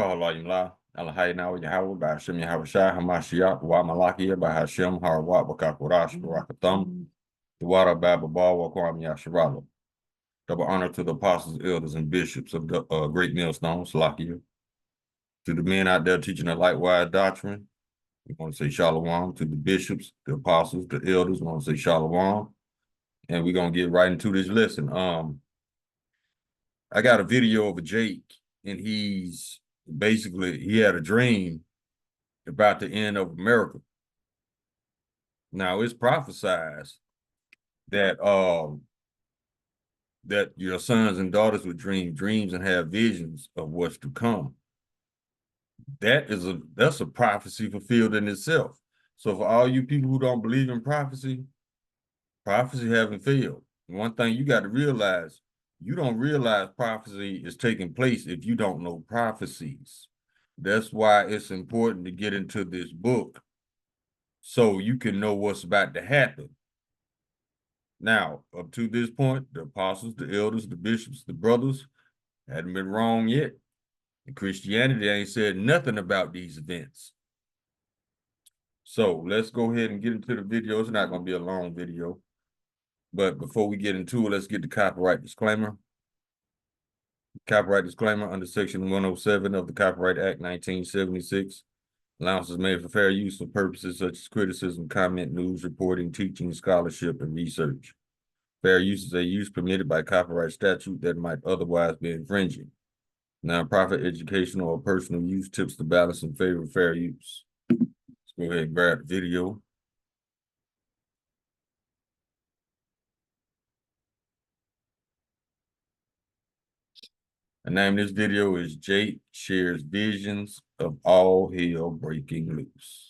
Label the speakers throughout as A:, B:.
A: Allah Imla, Alhaina Yahweh, Bashim Yahavashah, Hamashiach, Wamalakia, Bahashim, Harwat, Wakakurash, Barakatham, Dwara Bababa, Wakwam Yasharala. Double honor to the apostles, elders, and bishops of the Great Millstone, Salakia. To the men out there teaching the likewise doctrine, we want to say Shalom. To the bishops, the apostles, the elders, we want to say Shalom. And we're going to get right into this lesson. I got a video of a Jake, and he had a dream about the end of America. Now it's prophesied that that your sons and daughters would dream dreams and have visions of what's to come. That's a prophecy fulfilled in itself. So for all you people who don't believe in prophecy, prophecy haven't failed. One thing you got to realize, you don't realize prophecy is taking place if you don't know prophecies. That's why it's important to get into this book so you can know what's about to happen. Now, up to this point, the apostles, the elders, the bishops, the brothers hadn't been wrong yet. And Christianity ain't said nothing about these events. So let's go ahead and get into the video. It's not going to be a long video. But before we get into it, let's get the copyright disclaimer. Copyright disclaimer under Section 107 of the Copyright Act 1976. Allowances made for fair use for purposes such as criticism, comment, news, reporting, teaching, scholarship, and research. Fair use is a use permitted by copyright statute that might otherwise be infringing. Nonprofit, educational, or personal use tips the balance in favor of fair use. Let's go ahead and grab the video. The name of this video is Jake Shares Visions of All Hell Breaking Loose.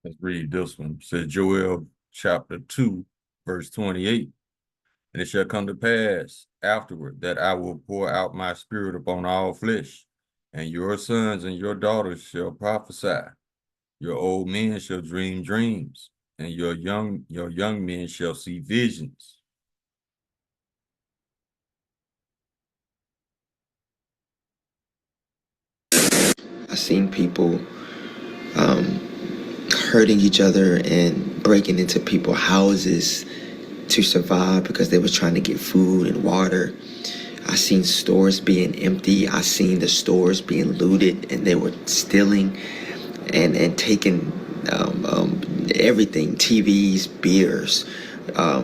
A: Let's read this one. It says Joel chapter 2, verse 28. And it shall come to pass afterward that I will pour out my spirit upon all flesh, and your sons and your daughters shall prophesy. Your old men shall dream dreams, and your young men shall see visions.
B: I've seen people hurting each other and breaking into people's houses to survive because they were trying to get food and water. I seen stores being empty. I seen the stores being looted, and they were stealing and taking everything: TVs, beers,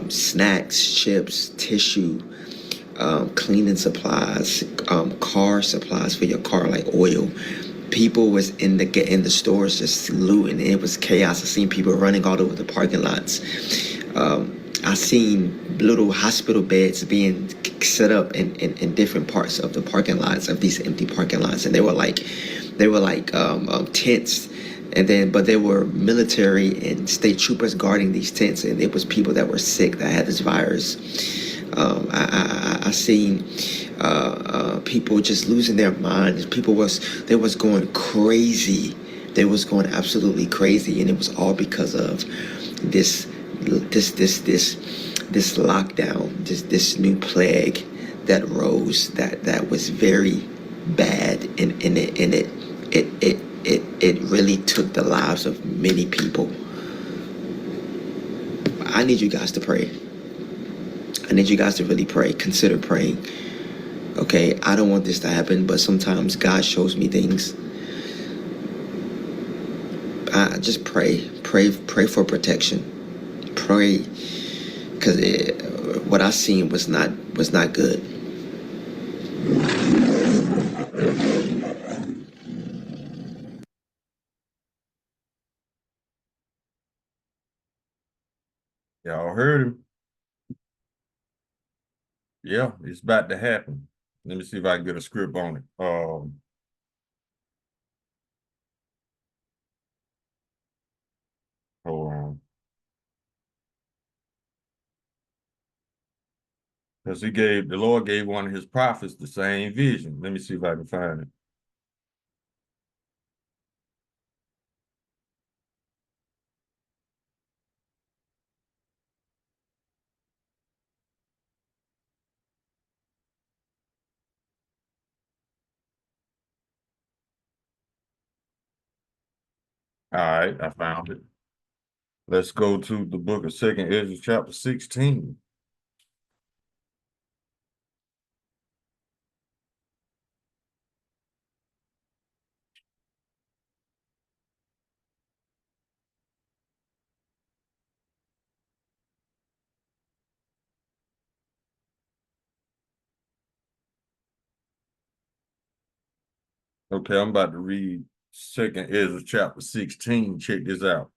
B: snacks, chips, tissue, cleaning supplies, car supplies for your car, like oil. People was in the stores just looting. It was chaos. I seen people running all over the parking lots. I seen little hospital beds being set up in different parts of the parking lots, of these empty parking lots, and they were like tents. But there were military and state troopers guarding these tents, and it was people that were sick, that had this virus. I seen people just losing their minds. They was going crazy. They was going absolutely crazy, and it was all because of this lockdown, this new plague that rose, that was very bad, and it really took the lives of many people. I need you guys to pray. I need you guys to really pray. Consider praying. Okay, I don't want this to happen, but sometimes God shows me things. Just pray for protection. Pray, because what I seen was not good.
A: Y'all heard him. Yeah, it's about to happen. Let me see if I can get a script on it. Hold on. Because the Lord gave one of his prophets the same vision. Let me see if I can find it. All right, I found it. Let's go to the book of 2nd Ezra, chapter 16. Okay, I'm about to read 2nd Ezra, chapter 16. Check this out.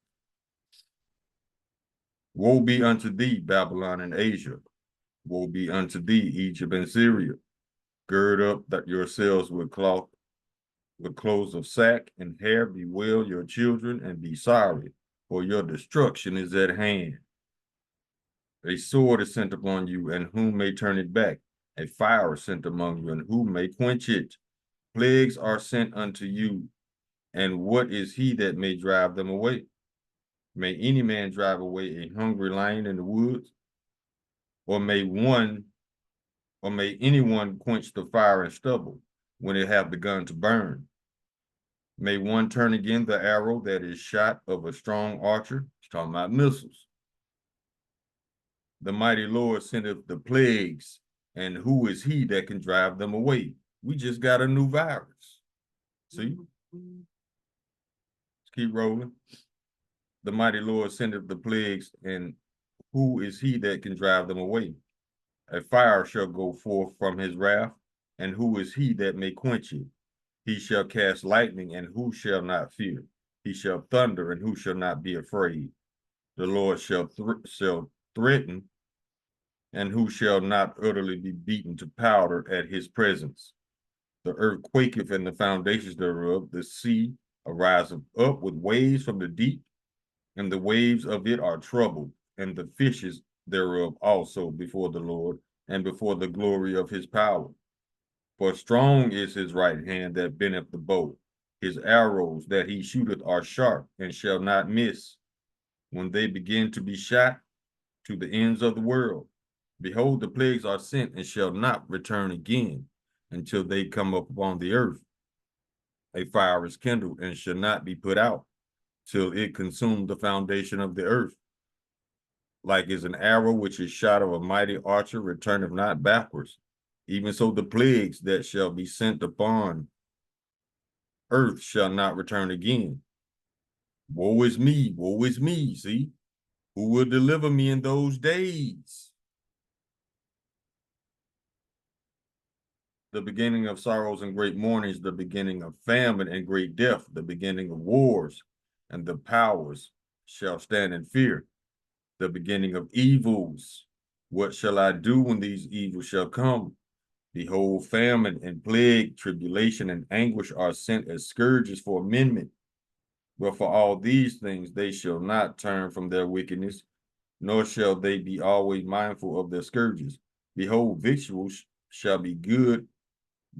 A: Woe be unto thee, Babylon and Asia. Woe be unto thee, Egypt and Syria. Gird up that yourselves with clothes of sack and hair, bewail your children and be sorry, for your destruction is at hand. A sword is sent upon you, and who may turn it back? A fire is sent among you, and who may quench it? Plagues are sent unto you, and what is he that may drive them away? May any man drive away a hungry lion in the woods? Or may anyone quench the fire and stubble when it have begun to burn? May one turn again the arrow that is shot of a strong archer? It's talking about missiles. The mighty Lord sendeth the plagues, and who is he that can drive them away? We just got a new virus. See? Let's keep rolling. The mighty Lord sendeth the plagues, and who is he that can drive them away? A fire shall go forth from his wrath, and who is he that may quench it? He shall cast lightning, and who shall not fear? He shall thunder, and who shall not be afraid? The Lord shall threaten, and who shall not utterly be beaten to powder at his presence? The earth quaketh, and the foundations thereof. The sea ariseth up with waves from the deep, and the waves of it are troubled, and the fishes thereof also before the Lord, and before the glory of his power. For strong is his right hand that bendeth the bow. His arrows that he shooteth are sharp, and shall not miss. When they begin to be shot to the ends of the world, behold, the plagues are sent, and shall not return again until they come up upon the earth. A fire is kindled, and shall not be put out till it consume the foundation of the earth. Like as an arrow which is shot of a mighty archer returneth not backwards, even so the plagues that shall be sent upon earth shall not return again. Woe is me, see? Who will deliver me in those days? The beginning of sorrows and great mournings, the beginning of famine and great death, the beginning of wars, and the powers shall stand in fear. The beginning of evils. What shall I do when these evils shall come? Behold, famine and plague, tribulation and anguish are sent as scourges for amendment. But for all these things they shall not turn from their wickedness, nor shall they be always mindful of their scourges. Behold, victuals shall be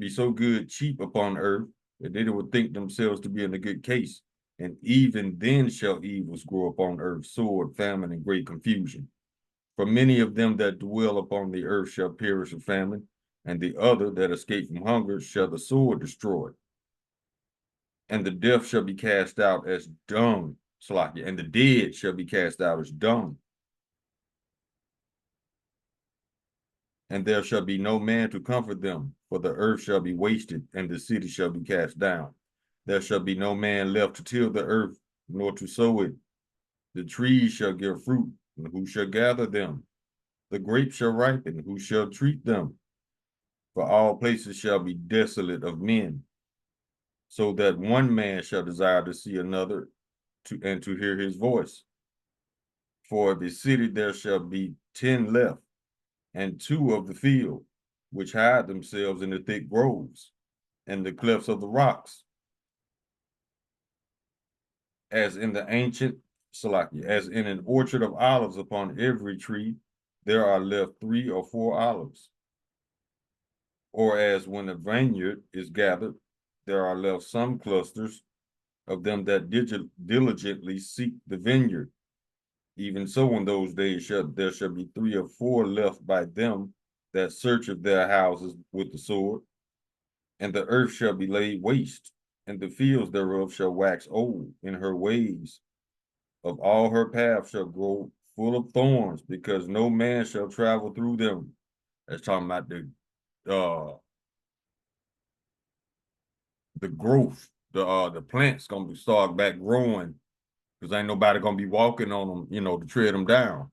A: so good cheap upon earth, that they would think themselves to be in a good case. And even then shall evils grow upon earth, sword, famine, and great confusion. For many of them that dwell upon the earth shall perish of famine, and the other that escape from hunger shall the sword destroy. And the deaf shall be cast out as dung, Slakia, and the dead shall be cast out as dung. And there shall be no man to comfort them, for the earth shall be wasted, and the city shall be cast down. There shall be no man left to till the earth, nor to sow it. The trees shall give fruit, and who shall gather them? The grapes shall ripen, who shall treat them? For all places shall be desolate of men, so that one man shall desire to see another and to hear his voice. For of a city there shall be 10 left, and 2 of the field, which hide themselves in the thick groves and the clefts of the rocks, as in the ancient Salaki, as in an orchard of olives upon every tree, there are left 3 or 4 olives. Or as when a vineyard is gathered, there are left some clusters of them that diligently seek the vineyard. Even so, in those days there shall be 3 or 4 left by them that searcheth their houses with the sword, and the earth shall be laid waste, and the fields thereof shall wax old in her ways. Of all her paths shall grow full of thorns, because no man shall travel through them. That's talking about the growth, the plants gonna start back growing, because ain't nobody gonna be walking on them, to tread them down.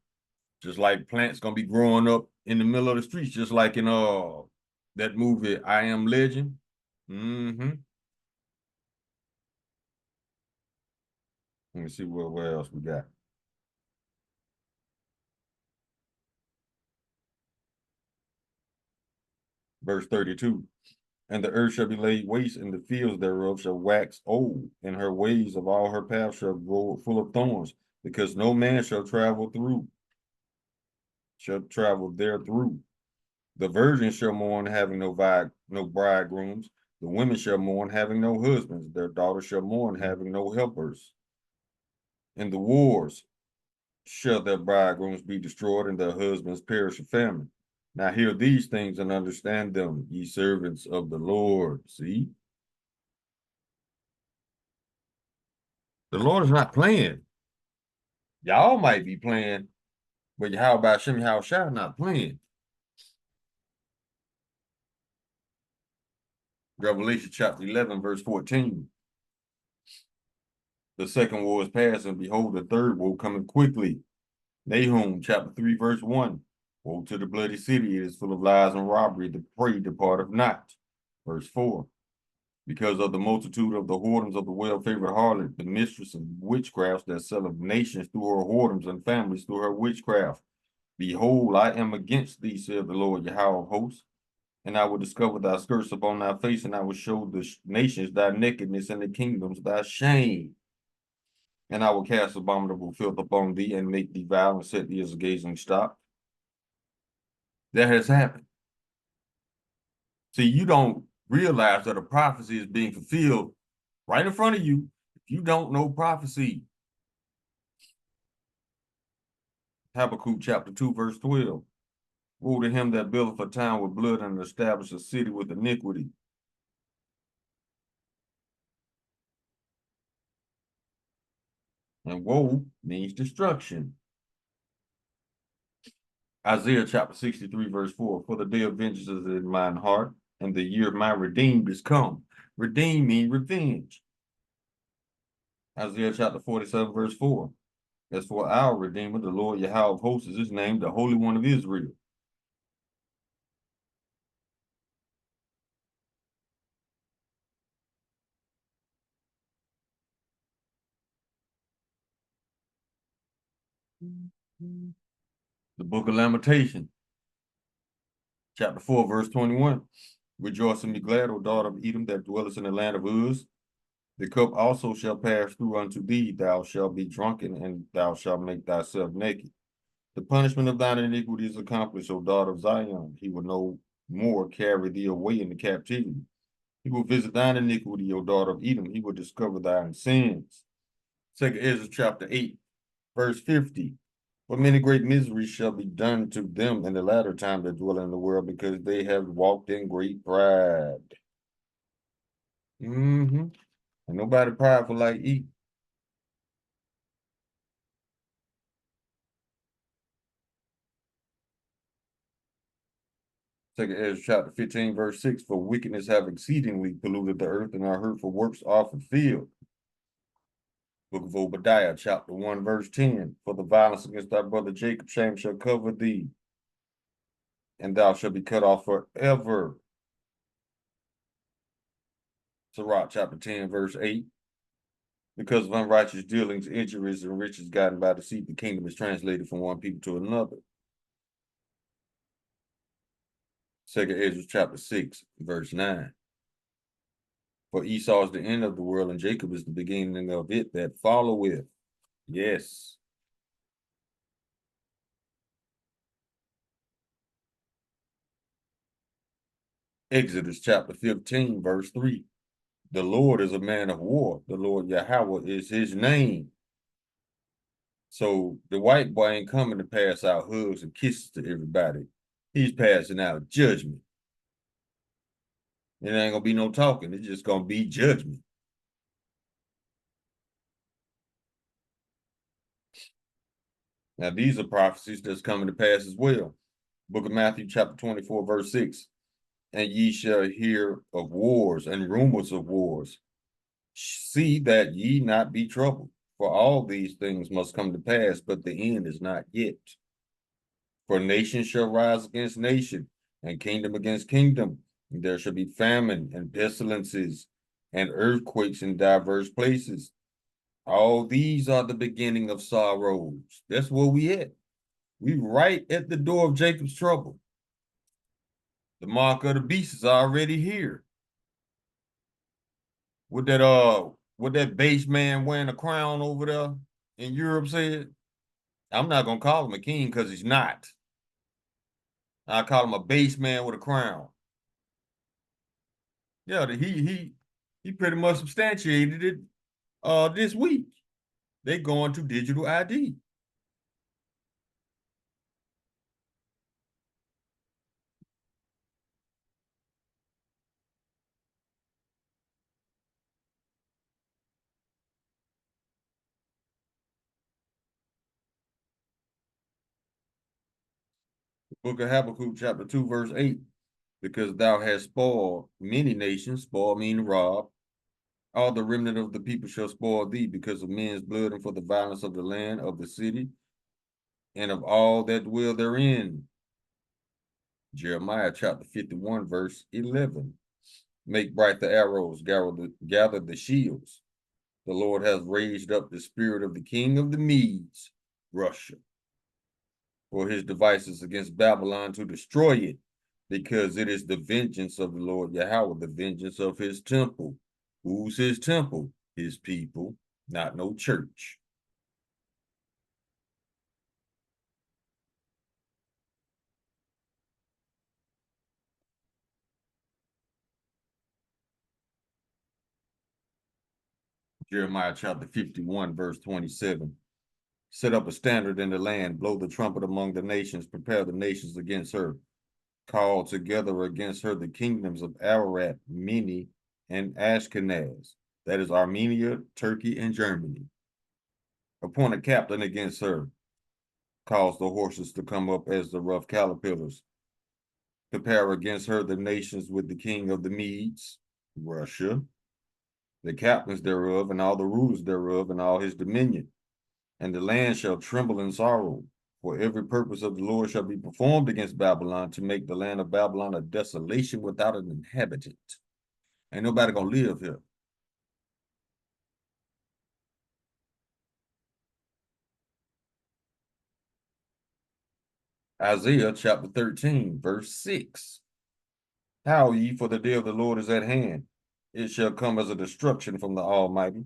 A: Just like plants gonna be growing up in the middle of the streets, just like in that movie I Am Legend. Mm-hmm. Let me see where else we got. Verse 32. And the earth shall be laid waste, and the fields thereof shall wax old, and her ways of all her paths shall grow full of thorns, because no man shall travel there through. The virgins shall mourn, having no bridegrooms. The women shall mourn, having no husbands. Their daughters shall mourn, having no helpers. In the wars shall their bridegrooms be destroyed, and their husbands perish of famine. Now hear these things and understand them, ye servants of the Lord. See? The Lord is not playing. Y'all might be playing, but how about Shem Shah not playing? Revelation chapter 11, verse 14. The second war is past, and behold, the third war coming quickly. Nahum chapter 3, verse 1. Woe to the bloody city, it is full of lies and robbery, the prey departeth not. Verse 4. Because of the multitude of the whoredoms of the well-favored harlot, the mistress of witchcrafts that selleth nations through her whoredoms and families through her witchcraft. Behold, I am against thee, saith the Lord Yahweh of hosts, and I will discover thy skirts upon thy face, and I will show the nations thy nakedness and the kingdoms thy shame. And I will cast abominable filth upon thee and make thee vile and set thee as a gazing stock. That has happened. See, you don't realize that a prophecy is being fulfilled right in front of you if you don't know prophecy. Habakkuk chapter 2, verse 12. Woe to him that buildeth a town with blood and establish a city with iniquity. And woe means destruction. Isaiah chapter 63, verse 4. For the day of vengeance is in mine heart, and the year of my redeemed is come. Redeem means revenge. Isaiah chapter 47, verse 4. As for our Redeemer, the Lord Yahweh of hosts is his name, the Holy One of Israel. The book of Lamentation, chapter 4, verse 21. Rejoice and be glad, O daughter of Edom, that dwellest in the land of Uz. The cup also shall pass through unto thee, thou shalt be drunken, and thou shalt make thyself naked. The punishment of thine iniquity is accomplished, O daughter of Zion. He will no more carry thee away into captivity. He will visit thine iniquity, O daughter of Edom. He will discover thine sins. 2 Ezra chapter 8, verse 50. For many great miseries shall be done to them in the latter time that dwell in the world, because they have walked in great pride. Mm-hmm. And nobody prideful like eat. Second Ezra chapter 15, verse 6. For wickedness have exceedingly polluted the earth, and our hurtful works are fulfilled. Book of Obadiah, chapter 1, verse 10. For the violence against thy brother Jacob, shame shall cover thee, and thou shalt be cut off forever. Sirach, chapter 10, verse 8. Because of unrighteous dealings, injuries, and riches gotten by deceit, the kingdom is translated from one people to another. Second Ezra chapter 6, verse 9. For Esau is the end of the world, and Jacob is the beginning of it that followeth. Yes. Exodus chapter 15, verse 3. The Lord is a man of war. The Lord Yahweh is his name. So the white boy ain't coming to pass out hugs and kisses to everybody. He's passing out judgment. It ain't gonna be no talking. It's just gonna be judgment. Now these are prophecies that's coming to pass as well. Book of Matthew chapter 24, verse 6. And ye shall hear of wars and rumors of wars. See that ye not be troubled, for all these things must come to pass, but the end is not yet. For nation shall rise against nation, and kingdom against kingdom. And there shall be famine and pestilences and earthquakes in diverse places. All these are the beginning of sorrows. That's where we at. We right at the door of Jacob's trouble. The mark of the beast is already here. What that base man wearing a crown over there in Europe said, I'm not gonna call him a king because he's not. I call him a base man with a crown. Yeah, he pretty much substantiated it this week. They going to digital ID. Book of Habakkuk, chapter 2, verse 8. Because thou hast spoiled many nations, spoil meaning rob. All the remnant of the people shall spoil thee because of men's blood and for the violence of the land of the city and of all that dwell therein. Jeremiah chapter 51, verse 11. Make bright the arrows, gather the shields. The Lord has raised up the spirit of the king of the Medes, Russia, for his devices against Babylon to destroy it, because it is the vengeance of the Lord Yahweh, the vengeance of his temple. Who's his temple? His people, not no church. Jeremiah chapter 51, verse 27. Set up a standard in the land, blow the trumpet among the nations, prepare the nations against her. Call together against her the kingdoms of Ararat, Mene, and Ashkenaz. That is Armenia, Turkey, and Germany. Appoint a captain against her. Cause the horses to come up as the rough caterpillars. Compare against her the nations with the king of the Medes, Russia, the captains thereof, and all the rulers thereof, and all his dominion. And the land shall tremble in sorrow, for every purpose of the Lord shall be performed against Babylon to make the land of Babylon a desolation without an inhabitant. Ain't nobody gonna live here. Isaiah chapter 13, verse 6. How ye, for the day of the Lord is at hand. It shall come as a destruction from the Almighty.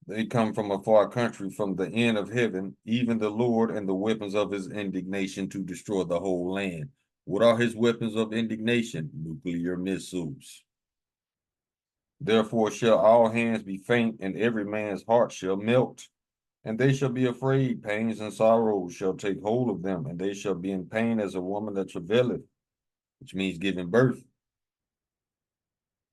A: They come from a far country, from the end of heaven, even the Lord and the weapons of his indignation to destroy the whole land. What are his weapons of indignation? Nuclear missiles. Therefore shall all hands be faint, and every man's heart shall melt. And they shall be afraid, pains and sorrows shall take hold of them, and they shall be in pain as a woman that travaileth, which means giving birth.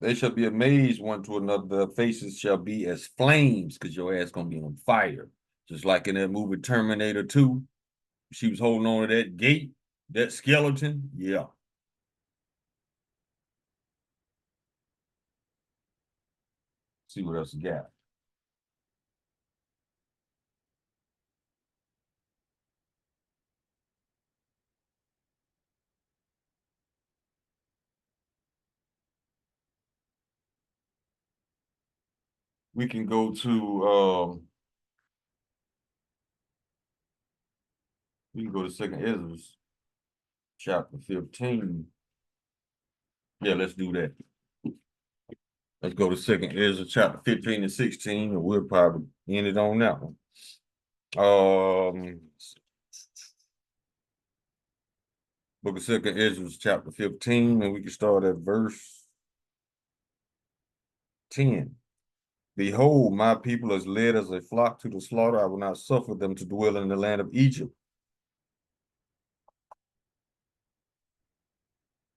A: They shall be amazed one to another. Their faces shall be as flames, because your ass gonna be on fire. Just like in that movie Terminator 2. She was holding on to that gate, that skeleton. Yeah. See what else you got. we can go to we can go to Second Ezra, chapter 15. Yeah, let's do that. Let's go to Second Ezra, chapter 15 and 16, and we'll probably end it on that one. Book of Second Ezra, chapter 15, and we can start at verse 10. Behold, my people is led as a flock to the slaughter. I will not suffer them to dwell in the land of Egypt.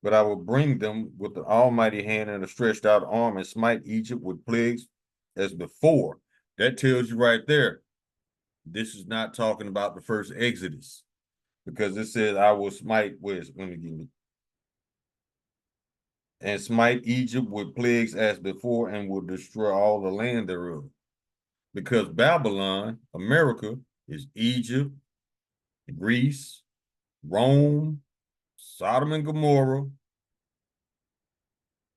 A: But I will bring them with the almighty hand and a stretched out arm and smite Egypt with plagues as before. That tells you right there, this is not talking about the first Exodus, because it says, I will smite, let me give it. And smite Egypt with plagues as before, and will destroy all the land thereof. Because Babylon, America, is Egypt, Greece, Rome, Sodom and Gomorrah,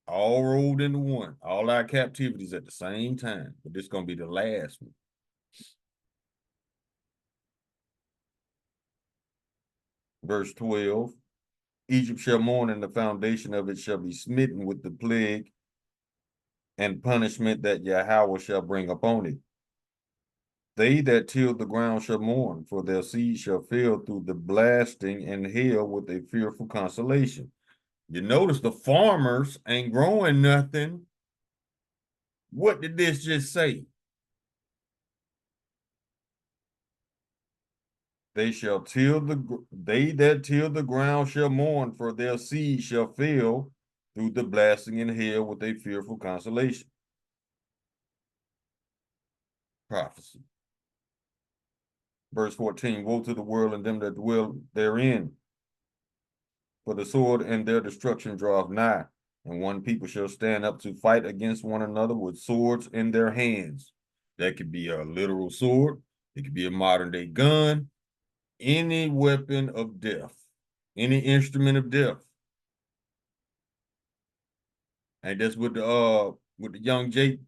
A: all rolled into one. All our captivities at the same time. But this is going to be the last one. Verse 12. Egypt shall mourn, and the foundation of it shall be smitten with the plague and punishment that Yahweh shall bring upon it. They that till the ground shall mourn, for their seed shall fail through the blasting, and hail with a fearful consolation. You notice the farmers ain't growing nothing. What did this just say? They that till the ground shall mourn, for their seed shall fail through the blasting and hail with a fearful consolation. Prophecy. Verse 14, woe to the world and them that dwell therein, for the sword and their destruction draweth nigh, and one people shall stand up to fight against one another with swords in their hands. That could be a literal sword. It could be a modern day gun. Any weapon of death, any instrument of death. And that's what the young Jake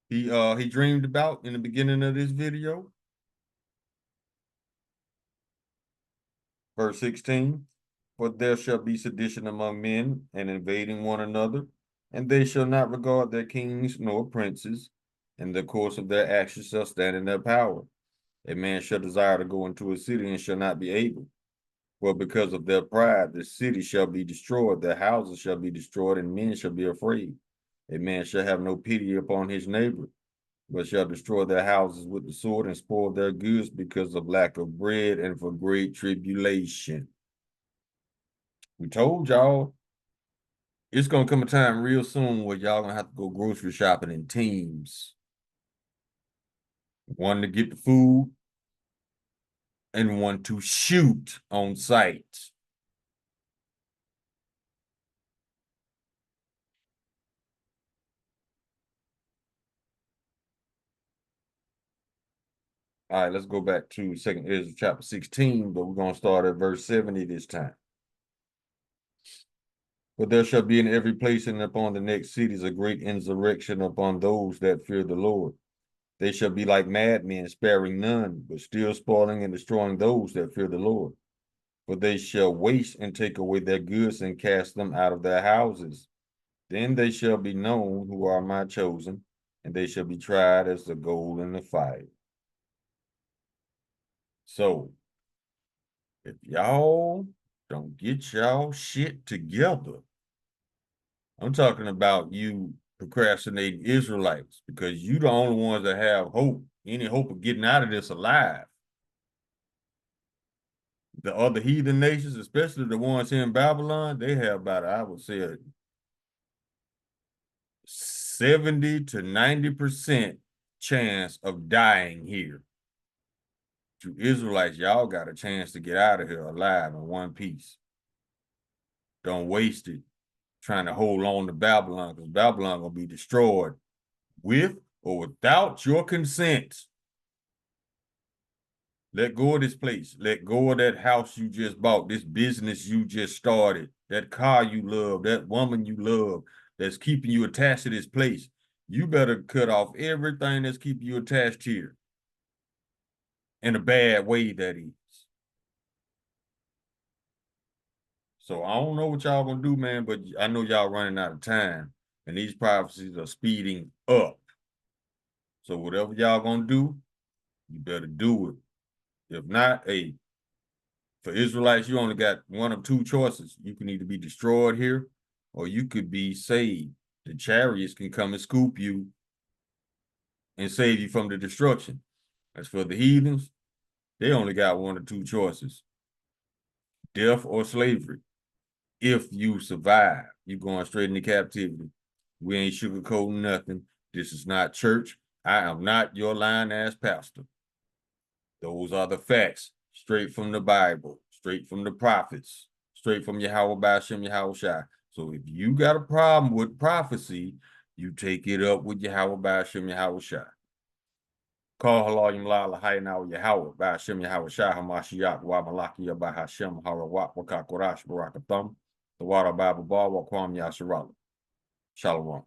A: he dreamed about in the beginning of this video. Verse 16, for there shall be sedition among men, and invading one another, and they shall not regard their kings nor princes, and the course of their actions shall stand in their power. A man shall desire to go into a city and shall not be able. For because of their pride, the city shall be destroyed, their houses shall be destroyed, and men shall be afraid. A man shall have no pity upon his neighbor, but shall destroy their houses with the sword and spoil their goods because of lack of bread and for great tribulation. We told y'all it's gonna come a time real soon where y'all gonna have to go grocery shopping in teams. One to get the food and one to shoot on sight. All right, let's go back to Second Ezra chapter 16, but we're going to start at verse 70 this time. But there shall be in every place and upon the next cities a great insurrection upon those that fear the Lord. They shall be like madmen, sparing none, but still spoiling and destroying those that fear the Lord. For they shall waste and take away their goods and cast them out of their houses. Then they shall be known who are my chosen, and they shall be tried as the gold in the fire. So, if y'all don't get y'all shit together, I'm talking about you procrastinating Israelites, because you the only ones that have hope, any hope of getting out of this alive. The other heathen nations, especially the ones here in Babylon, they have about, I would say, a 70 to 90% chance of dying here. To Israelites, y'all got a chance to get out of here alive in one piece. Don't waste it trying to hold on to Babylon, because Babylon gonna be destroyed with or without your consent. Let go of this place. Let go of that house you just bought, this business you just started, that car you love, that woman you love that's keeping you attached to this place. you better cut off everything that's keeping you attached here. In a bad way, that is. So I don't know what y'all gonna do, man, but I know y'all running out of time, and these prophecies are speeding up. So whatever y'all gonna do, you better do it. If not, hey, for Israelites, you only got one of two choices. You can either be destroyed here, or you could be saved. The chariots can come and scoop you and save you from the destruction. As for the heathens, they only got one or two choices: death or slavery. If you survive, you're going straight into captivity. We ain't sugarcoating nothing. This is not church. I am not your lying-ass pastor. Those are the facts, straight from the Bible, straight from the prophets, straight from Yahweh Ba'ashem Yahweh Shai. So if you got a problem with prophecy, you take it up with Yahweh Ba'ashem Yahweh Shai. Call halayim la lahayna Yahweh Ba'ashem Yahweh Shai Hamashiach wa Malakiya Ba'ashem Harawat Wakakorash Barakathum. The water Bible bar wa Kwam Yasharala. Shalom.